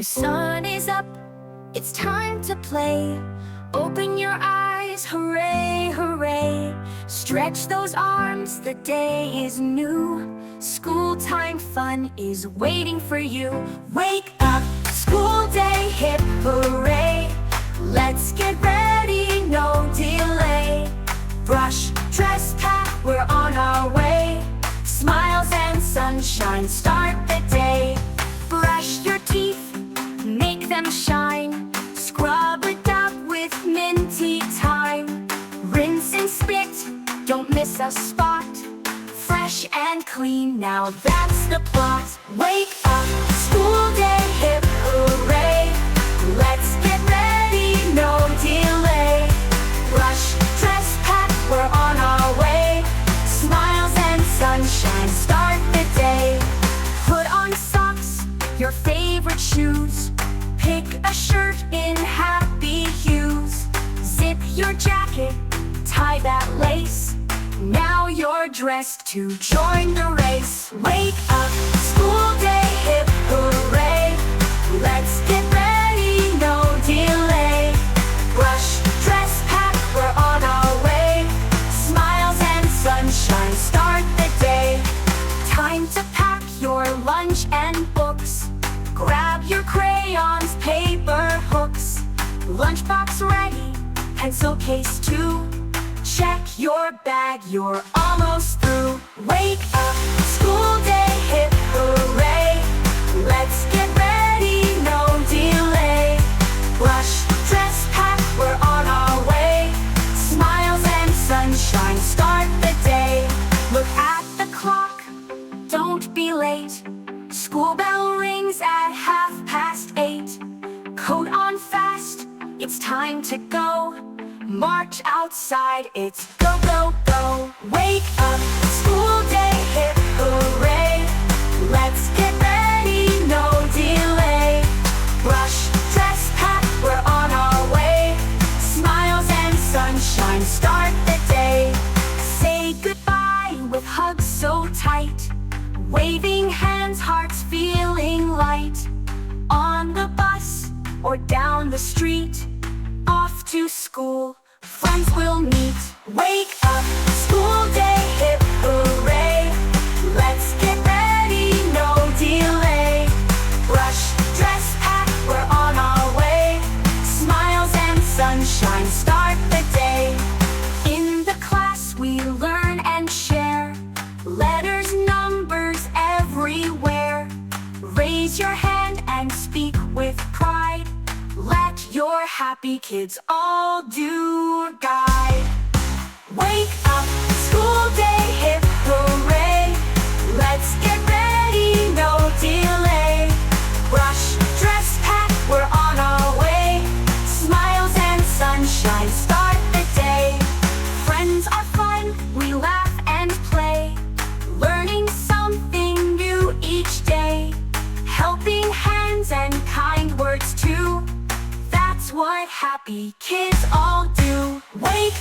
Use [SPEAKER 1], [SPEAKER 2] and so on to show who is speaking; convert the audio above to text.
[SPEAKER 1] The sun is up, it's time to play. Open your eyes, hooray, hooray. Stretch those arms, the day is new. School time fun is waiting for you. Wake up, school day, hip hooray. Let's get ready, no delay. Brush, dress, pack, we're on our way. Smiles and sunshine, start the day. Brush your teeth, make them shine. Scrub it up with minty thyme. Rinse and spit, don't miss a spot. Fresh and clean, now that's the plot. Wake up, school day, hip hooray. Let's get ready, no delay. Brush, dress, pack, we're on our way. Smiles and sunshine, start the day. Put on socks, your favorite shoes. Pick a shirt in happy hues. Zip your jacket, tie that lace. Now you're dressed to join the race. Wake up, school day, hip hooray. Let's get ready, no delay. Brush, dress, pack, we're on our way. Smiles and sunshine, start the day. Time to pack your lunch and books. Grab your crayons, paper hooks. Lunchbox ready, pencil case too. Check your bag, you're almost through. Wake up, school day, hip hooray. Let's get ready, no delay. Brush, dress, pack, we're on our way. Smiles and sunshine, start the day. Look at the clock, don't be late. School bell rings at 8:30. Coat on fast, it's time to go. March outside, it's go, go, go. Wake up, school day, hip hooray. Let's get ready, no delay. Brush, dress, pack, we're on our way. Smiles and sunshine, start the day. Say goodbye with hugs so tight. Waving hands, hearts feeling light. On the bus or down the street, off to school, friends will meet. Wake up, school day, hip hooray. Let's get ready, no delay. Brush, dress, pack, we're on our way. Smiles and sunshine, start the day. In the class we learn and share. Letters, numbers everywhere. Raise your hand and speak with pride. Let your happy kids all do guide. Wake up, school day, hip hooray. Let's get ready, no delay. Brush, dress, pack, we're on our way. Smiles and sunshine, start the day. Friends are fun, we laugh and play. Learning something new each day. Helping hands and kind words too. That's what happy kids all do. Wake